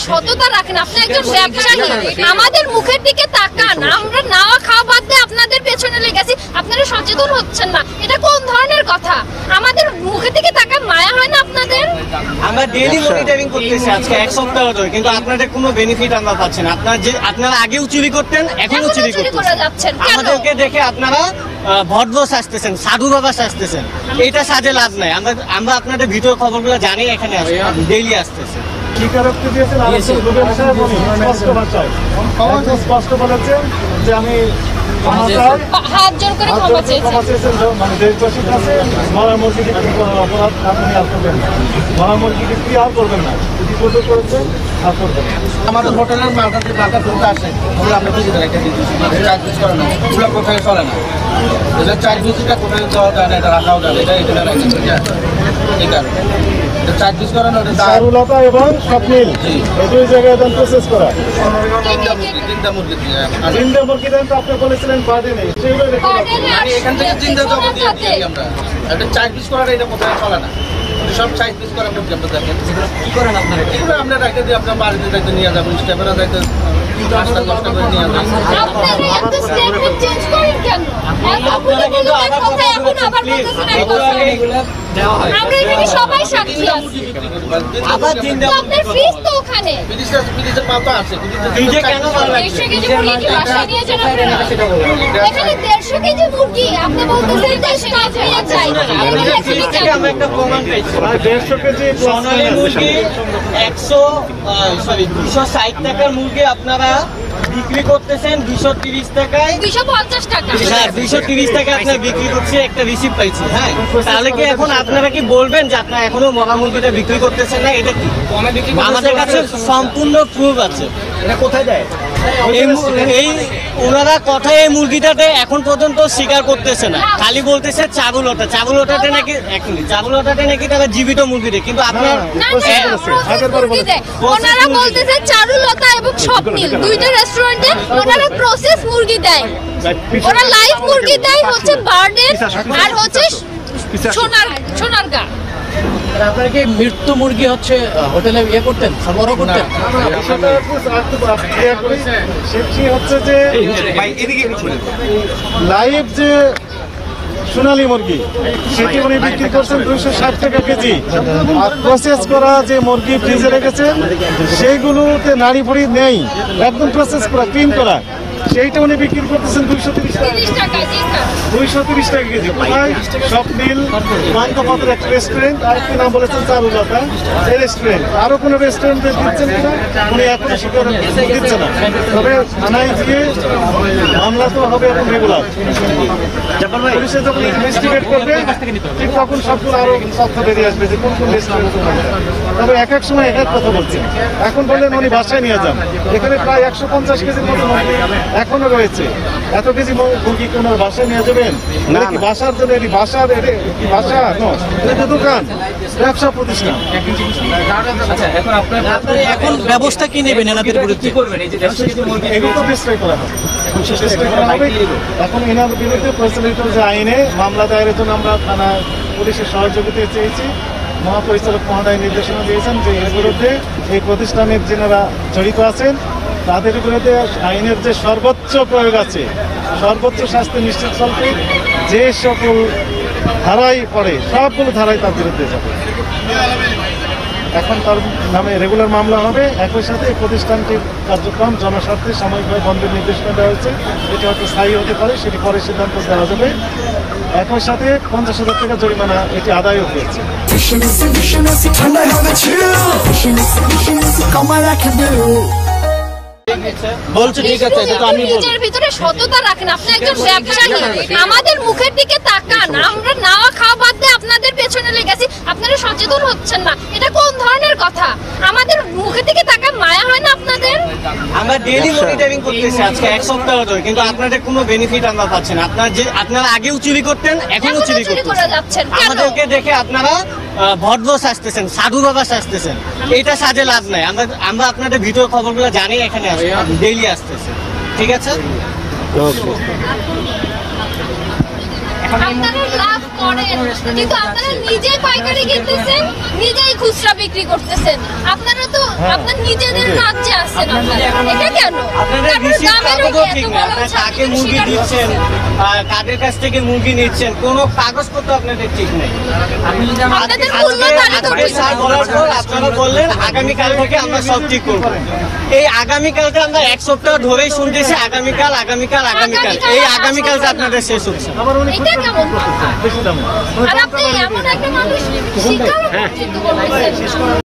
সততা রাখেন, আপনি একজন ব্যবসায়ী, আমাদের মুখের দিকে তাকান। আমরা নাওয়া খাওয়া বাদ দিয়ে আপনাদের পেছনে লেগেছি, আপনারা সচেতন হচ্ছেন না। এটা কোন ধরনের কথা? আমাদের মুখের দিকে তাকান, মায়া হয় না আপনাদের? আমরা ডেইলি মনিটরিং করতেছি আজকে এক সপ্তাহ ধরে, কিন্তু আপনাদের কোনো বেনিফিট আমরা পাচ্ছি না। আপনারা আগেও চুরি করতেন, এখনো চুরি করে যাচ্ছেন। আমাদেরকে দেখে আপনারা ভদ্র সাজতেছেন, সাধু বাবা সাজতেছেন। এটা সাজে লাভ নাই। আমরা আপনাদের ভিডিও খবরগুলো জানি, এখানে ডেইলি আসতেছে। স্বীকারোক্তি দিয়েছেন স্পষ্ট বলেছেন যে আমি হাত জোর করে ক্ষমা চেয়েছেন, মানে দেশবাসীর কাছে মরা মুরগিকে অপরাধ আপনি আর করবেন না, মরা মুরগিকে কি আর করবেন না, যদি করেছেন আর করবেন। আমাদের হোটেলের মালটা তুলতে আসে, আমরা বুঝতে একটা চার্জ পিস করে না, ওগুলো কোথায় চলে না। এটা চার্জ পিসটা কোথায় দেওয়া যায় না, এটা রাখাও যায়, এটা এটা রাখি ঠিক আছে। চার্জ পিস করানো চারুলতা এবং স্বপ্নিল এই দুই জায়গায় দেন প্রসেস করা। তিনটা মুরগি দেন তো আপনি বলেছিলেন বাদে নেই, এখান থেকে চিন্তা জবাব দিয়ে আমরা একটা চার্জ পিস করাটা এটা কোথায় চলে না। সব চার্জ পিস করা মুরগি আপনার দেখেন কি করেন আপনারা, এগুলো আমরা রেখে দিই, আপনার বাড়িতে যাইতে নিয়ে যাবেন, স্টেপেরা যাইতে 10টা 10টা করে নিয়ে যাবেন। আমরা এখানে সবাই সাক্ষী আছি। আপনার ফ্রিজ তো ওখানে, ফ্রিজের পাতা আছে, ফ্রিজে কেন ভালো লাগছে? 150 কেজি মুরগি বাসায় নিয়ে যান আপনারা। এখানে 150 কেজি মুরগি, আপনি বলতেছেন 150 কেজি নিয়ে যাই। আমরা একটা প্রমাণ পেয়েছি, 150 কেজি সোনালী মুরগি 260 টাকার মুরগি আপনারা বিক্রি করতেছেন 230 টাকায়, 250 টাকা। হ্যাঁ 230 টাকা আপনার বিক্রি করছে, একটা রিসিপ্ট পাইছি। হ্যাঁ, তাহলে কি এখন আপনারা কি বলবেন যে আপনারা এখনো মরা মুরগিটা বিক্রি করতেছেন না? এটা কি আমাদের কাছে সম্পূর্ণ প্রুফ আছে। এটা কোথায় দেয়? এই ওনারা কথায় এই মুরগিটাতে এখন পর্যন্ত স্বীকার করতেছে না, খালি বলতেছে চাবুলতাতে নাকি চাবুলতাতে নাকি তারা জীবিত মুরগি দেয়, কিন্তু আপনার ওনারা বলতেছে চারুলতা এবং স্বপ্নিল দুইটা রেস্টুরেন্টে ওনারা প্রসেস মুরগি দেয়, ওরা লাইভ মুরগি দেয়, হচ্ছে বার্ডেন আর হচ্ছে সোনারগা। আপনারা কি মৃত্যু মুরগি হচ্ছে হোটেলে ইয়ে করতেন, সরবরাহ করতেন? সেটি হচ্ছে যে লাইভ যে সোনালী মুরগি সেটি উনি বিক্রি করছেন 260 টাকা কেজি, আর প্রসেস করা যে মুরগি ফ্রিজে রেখেছেন সেইগুলোতে নাড়ি ভুড়ি নেই, একদম প্রসেস করা ক্লিন করা, সেইটা উনি বিক্রি করতেছেন 230 টাকা কেজি। কোথায়? স্বপ্নিল পান্থপথের একটা রেস্টুরেন্ট, আরেকটি নাম বলেছেন চারুলতা এই রেস্টুরেন্ট। আরো কোনো রেস্টুরেন্টে দিচ্ছেন কিনা উনি এখনো স্বীকার দিচ্ছে না, তবে থানায় গিয়ে মামলা তো হবে এখন রেগুলার। পুলিশে যখন ইনভেস্টিগেট করবে ঠিক তখন সবগুলো আরো তথ্য বেরিয়ে আসবে যে কোন কোন রেস্টুরেন্ট। তবে এক এক সময় এক এক কথা বলছেন। এখন বললেন উনি বাসায় নিয়ে যান, এখানে প্রায় 150 কেজির মতো মুরগি এখনো রয়েছে। এত কেজি মুরগি কোন বাসায় নিয়ে যাবেন? কি বাসার জন্য? এটি বাসার কি বাসা? এটা দোকান, ব্যবসা প্রতিষ্ঠান। এখন ব্যবস্থা কি নেবেন এনাদের বিরুদ্ধে? এগুলো তো ডিস্ট্রয় করা হবে, এখন এনাদের বিরুদ্ধে প্রচলিত যে আইনে মামলা দায়েরের জন্য আমরা থানা পুলিশের সহযোগিতা চেয়েছি। মহাপরিচালক মহোদয় নির্দেশনা দিয়েছেন যে এর বিরুদ্ধে এই প্রতিষ্ঠানের যারা জড়িত আছেন তাদের বিরুদ্ধে আইনের যে সর্বোচ্চ প্রয়োগ আছে, সর্বোচ্চ শাস্তি নিশ্চিত চলবে, যে সকল ধারাই পড়ে সবগুলো ধারাই তার বিরুদ্ধে যাবে। এখন তার নামে রেগুলার মামলা হবে। একই সাথে এই প্রতিষ্ঠানটির কার্যক্রম জনস্বার্থে সাময়িকভাবে বন্ধের নির্দেশনা দেওয়া হয়েছে, এটি হয়তো স্থায়ী হতে পারে, সেটি পরে সিদ্ধান্ত দেওয়া যাবে। একই সাথে 50,000 টাকা জরিমানা এটি আদায়ও হয়েছে। বলছি ঠিক আছে, নিজের ভিতরে সততা রাখেন, আপনি একজন ব্যবসায়ী, আমাদের মুখের দিকে তাকান। আমরা নাওয়া খাওয়া বাদ দিয়ে আপনাদের পেছনে লেগেছি, আপনারা সচেতন হচ্ছেন না। এটা কোন ধরনের কথা? আমাদের মুখের দিকে তাকান, মায়া হয় না আপনাদের? আমরা ডেইলি মনিটরিং করতেছি আজকে এক সপ্তাহ ধরে, কিন্তু আপনাদের কোনো বেনিফিট আমরা পাচ্ছি না। আপনারা আগেও চুরি করতেন, এখনো চুরি করে যাচ্ছেন। আমাদেরকে দেখে আপনারা ভদ্র সাজতেছেন, সাধু বাবা সাজতেছেন। এটা সাজে লাভ নাই। আমরা আপনাদের ভিডিও খবরগুলো জানি, এখানে ডেইলি আসতেছে। ঠিক আছে। আপনারা লাভ করেন, কিন্তু আপনারা নিজেই পাইকারি কিনতেছেন, নিজেই খুচরা বিক্রি করতেছেন। আপনারা তো আপনার নিজেদের রাজ্যে আছেন। আপনারা এটা কেন? আপনাদের তারপরে রিসিভ দামেরও কাগজও এত ঠিক না, বড় আপনারা ছাড় কাকে দিতে মুরগি স্বীকার দিচ্ছেন, করতেছেন। কাদের কাছ থেকে মুরগি নিচ্ছেন, কোনো কাগজপত্র আপনাদের ঠিক নেই। আপনাদের মূল্য তালিকা আজকে স্যার বলার পর আপনারা বললেন আগামীকাল থেকে আমরা সব ঠিক করবো। এই আগামীকালটা আমরা এক সপ্তাহ ধরেই শুনতেছি, আগামীকাল আগামীকাল আগামীকাল। এই আগামীকালটা আপনাদের শেষ হচ্ছে। এটা কেমন কথা? আর আপনি এমন একটা মানুষ স্বীকার করতে বলছেন।